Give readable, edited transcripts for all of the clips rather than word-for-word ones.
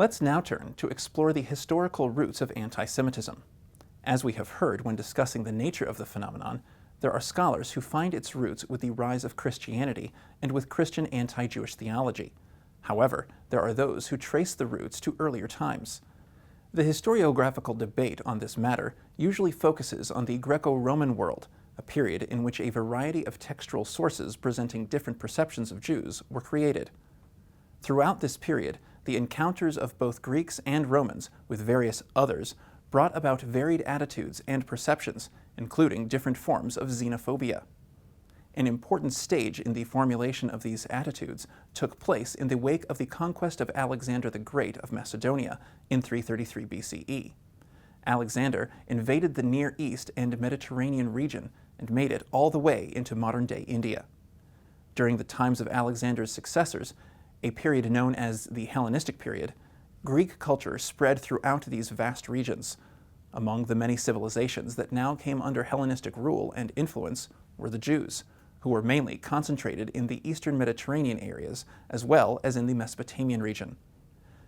Let's now turn to explore the historical roots of anti-Semitism. As we have heard when discussing the nature of the phenomenon, there are scholars who find its roots with the rise of Christianity and with Christian anti-Jewish theology. However, there are those who trace the roots to earlier times. The historiographical debate on this matter usually focuses on the Greco-Roman world, a period in which a variety of textual sources presenting different perceptions of Jews were created. Throughout this period, the encounters of both Greeks and Romans with various others brought about varied attitudes and perceptions, including different forms of xenophobia. An important stage in the formulation of these attitudes took place in the wake of the conquest of Alexander the Great of Macedonia in 333 BCE. Alexander invaded the Near East and Mediterranean region and made it all the way into modern-day India. During the times of Alexander's successors, a period known as the Hellenistic Period, Greek culture spread throughout these vast regions. Among the many civilizations that now came under Hellenistic rule and influence were the Jews, who were mainly concentrated in the eastern Mediterranean areas as well as in the Mesopotamian region.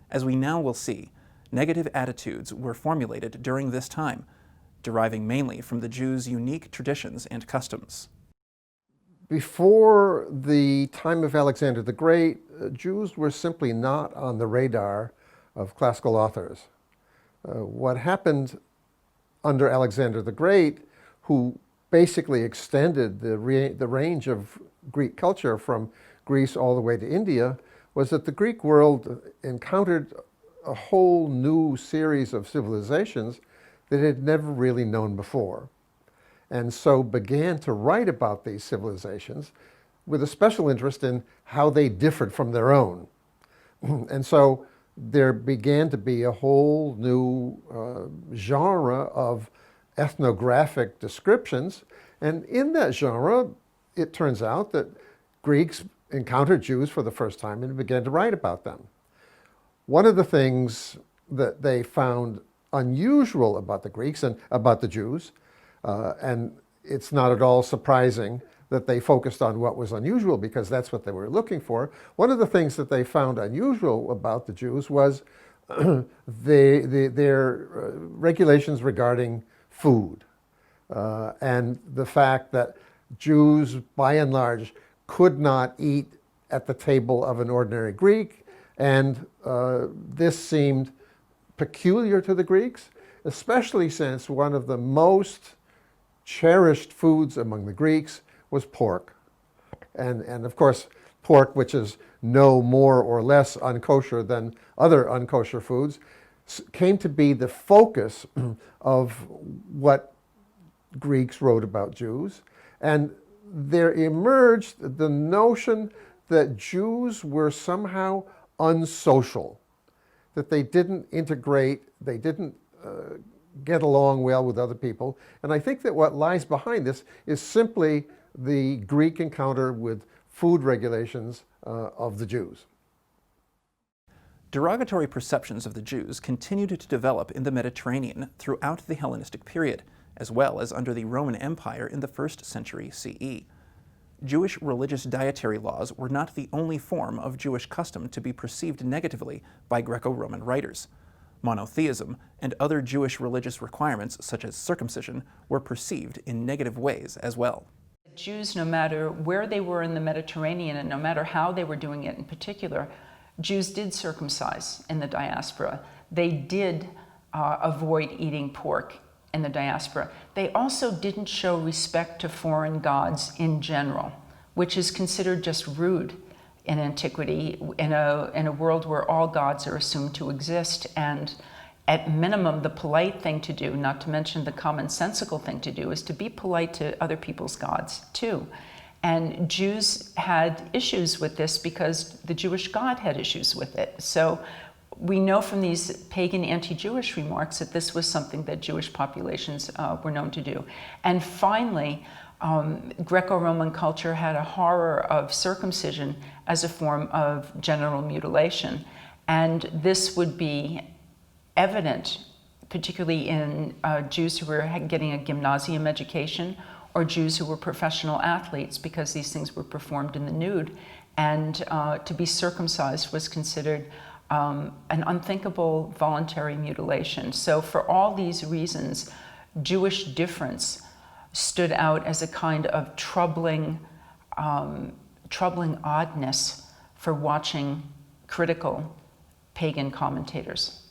As we now will see, negative attitudes were formulated during this time, deriving mainly from the Jews' unique traditions and customs. Before the time of Alexander the Great, Jews were simply not on the radar of classical authors. What happened under Alexander the Great, who basically extended the range of Greek culture from Greece all the way to India, was that the Greek world encountered a whole new series of civilizations that it had never really known before, and so began to write about these civilizations with a special interest in how they differed from their own. And so there began to be a whole new genre of ethnographic descriptions, and in that genre, it turns out that Greeks encountered Jews for the first time and began to write about them. One of the things that they found unusual about the Greeks and about the Jews, and it's not at all surprising that they focused on what was unusual because that's what they were looking for. One of the things that they found unusual about the Jews was their regulations regarding food, and the fact that Jews, by and large, could not eat at the table of an ordinary Greek, and this seemed peculiar to the Greeks, especially since one of the most cherished foods among the Greeks was pork. And of course, pork, which is no more or less unkosher than other unkosher foods, came to be the focus of what Greeks wrote about Jews. And there emerged the notion that Jews were somehow unsocial, that they didn't integrate, they didn't get along well with other people. And I think that what lies behind this is simply the Greek encounter with food regulations of the Jews. Derogatory perceptions of the Jews continued to develop in the Mediterranean throughout the Hellenistic period, as well as under the Roman Empire in the 1st century CE. Jewish religious dietary laws were not the only form of Jewish custom to be perceived negatively by Greco-Roman writers. Monotheism and other Jewish religious requirements, such as circumcision, were perceived in negative ways as well. Jews, no matter where they were in the Mediterranean and no matter how they were doing it in particular, Jews did circumcise in the diaspora. They did avoid eating pork in the diaspora. They also didn't show respect to foreign gods in general, which is considered just rude in antiquity, in a world where all gods are assumed to exist. And at minimum, the polite thing to do, not to mention the commonsensical thing to do, is to be polite to other people's gods too. And Jews had issues with this because the Jewish God had issues with it. So we know from these pagan anti-Jewish remarks that this was something that Jewish populations were known to do. And finally, Greco-Roman culture had a horror of circumcision as a form of genital mutilation. And this would be evident, particularly in Jews who were getting a gymnasium education or Jews who were professional athletes, because these things were performed in the nude. And to be circumcised was considered an unthinkable voluntary mutilation. So for all these reasons, Jewish difference stood out as a kind of troubling oddness for watching critical pagan commentators.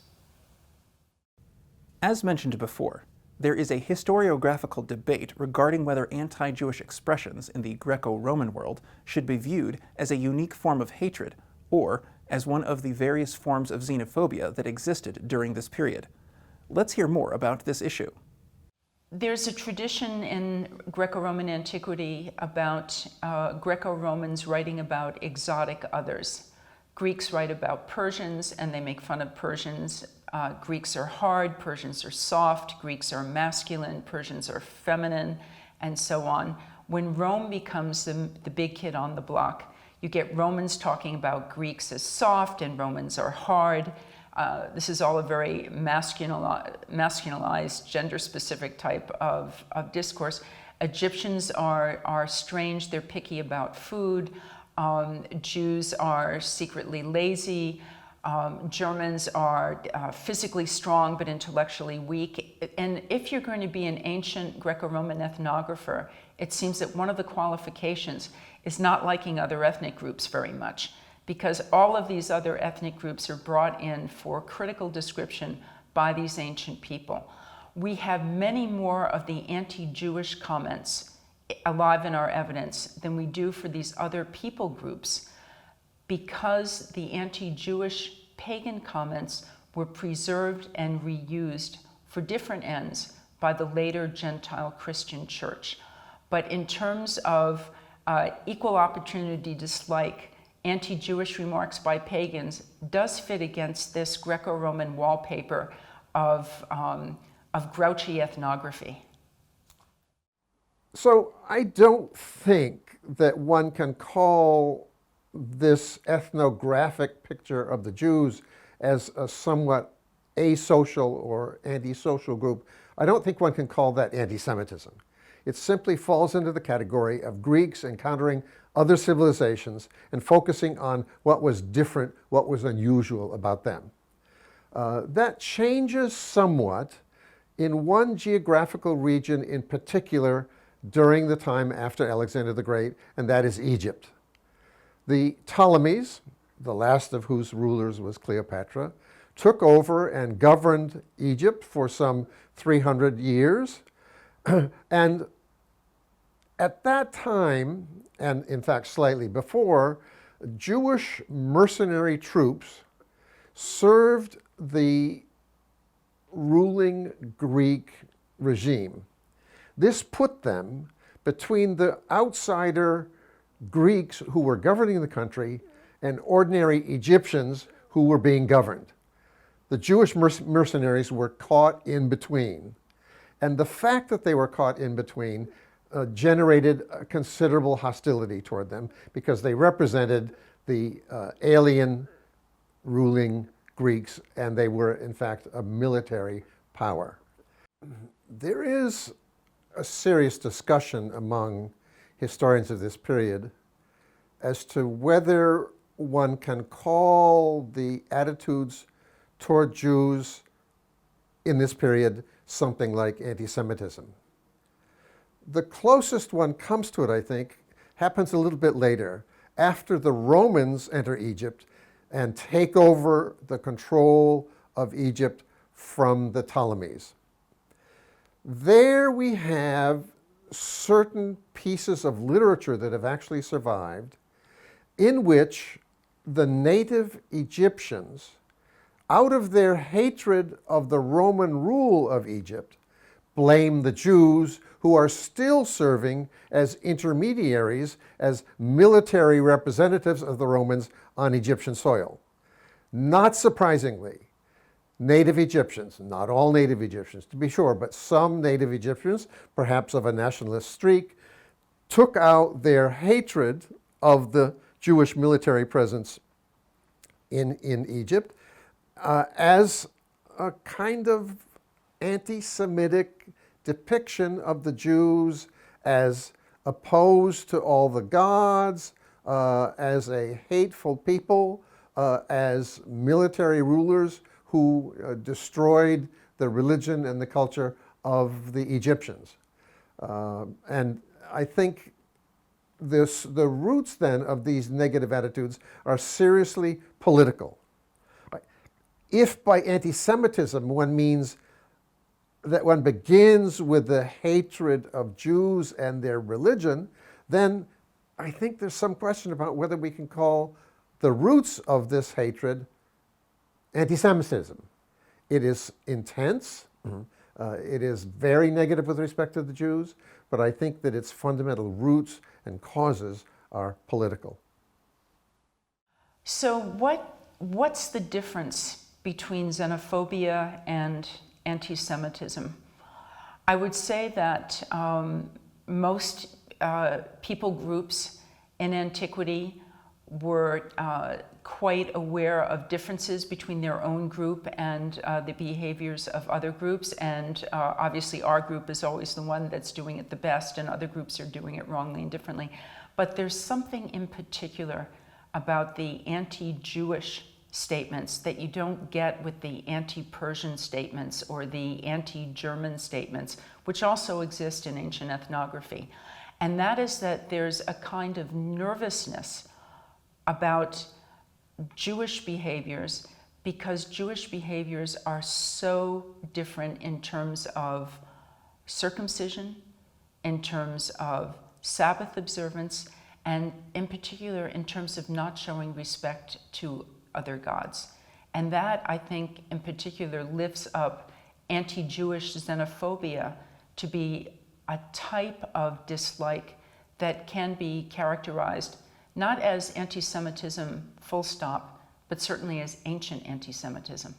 As mentioned before, there is a historiographical debate regarding whether anti-Jewish expressions in the Greco-Roman world should be viewed as a unique form of hatred or as one of the various forms of xenophobia that existed during this period. Let's hear more about this issue. There's a tradition in Greco-Roman antiquity about Greco-Romans writing about exotic others. Greeks write about Persians and they make fun of Persians. Greeks are hard, Persians are soft, Greeks are masculine, Persians are feminine, and so on. When Rome becomes the big kid on the block, you get Romans talking about Greeks as soft and Romans are hard. This is all a very masculinized, gender-specific type of discourse. Egyptians are strange, they're picky about food. Jews are secretly lazy. Germans are physically strong but intellectually weak. And if you're going to be an ancient Greco-Roman ethnographer, it seems that one of the qualifications is not liking other ethnic groups very much, because all of these other ethnic groups are brought in for critical description by these ancient people. We have many more of the anti-Jewish comments alive in our evidence than we do for these other people groups, because the anti-Jewish pagan comments were preserved and reused for different ends by the later Gentile Christian church. But in terms of equal opportunity dislike, anti-Jewish remarks by pagans does fit against this Greco-Roman wallpaper of grouchy ethnography. So I don't think that one can call this ethnographic picture of the Jews as a somewhat asocial or antisocial group. I don't think one can call that anti-Semitism. It simply falls into the category of Greeks encountering other civilizations and focusing on what was different, what was unusual about them. That changes somewhat in one geographical region in particular during the time after Alexander the Great, and that is Egypt. The Ptolemies, the last of whose rulers was Cleopatra, took over and governed Egypt for some 300 years. And at that time, and in fact slightly before, Jewish mercenary troops served the ruling Greek regime. This put them between the outsider Greeks who were governing the country and ordinary Egyptians who were being governed. The Jewish mercenaries were caught in between. And the fact that they were caught in between generated a considerable hostility toward them because they represented the alien ruling Greeks, and they were, in fact, a military power. There is a serious discussion among historians of this period as to whether one can call the attitudes toward Jews in this period something like anti-Semitism. The closest one comes to it, I think, happens a little bit later, after the Romans enter Egypt and take over the control of Egypt from the Ptolemies. There we have certain pieces of literature that have actually survived in which the native Egyptians, out of their hatred of the Roman rule of Egypt, blame the Jews who are still serving as intermediaries, as military representatives of the Romans on Egyptian soil. Not surprisingly, native Egyptians, not all native Egyptians to be sure, but some native Egyptians, perhaps of a nationalist streak, took out their hatred of the Jewish military presence in Egypt as a kind of anti-Semitic depiction of the Jews as opposed to all the gods, as a hateful people, as military rulers who destroyed the religion and the culture of the Egyptians. And I think the roots then of these negative attitudes are seriously political. If by anti-Semitism one means that one begins with the hatred of Jews and their religion, then I think there's some question about whether we can call the roots of this hatred anti-Semitism. It is intense. It is very negative with respect to the Jews, but I think that its fundamental roots and causes are political. So what's the difference between xenophobia and anti-Semitism? I would say that most people groups in antiquity were quite aware of differences between their own group and the behaviors of other groups, and obviously our group is always the one that's doing it the best and other groups are doing it wrongly and differently. But there's something in particular about the anti-Jewish statements that you don't get with the anti-Persian statements or the anti-German statements, which also exist in ancient ethnography. And that is that there's a kind of nervousness about Jewish behaviors because Jewish behaviors are so different in terms of circumcision, in terms of Sabbath observance, and in particular in terms of not showing respect to other gods. And that, I think, in particular lifts up anti-Jewish xenophobia to be a type of dislike that can be characterized not as anti-Semitism full stop, but certainly as ancient anti-Semitism.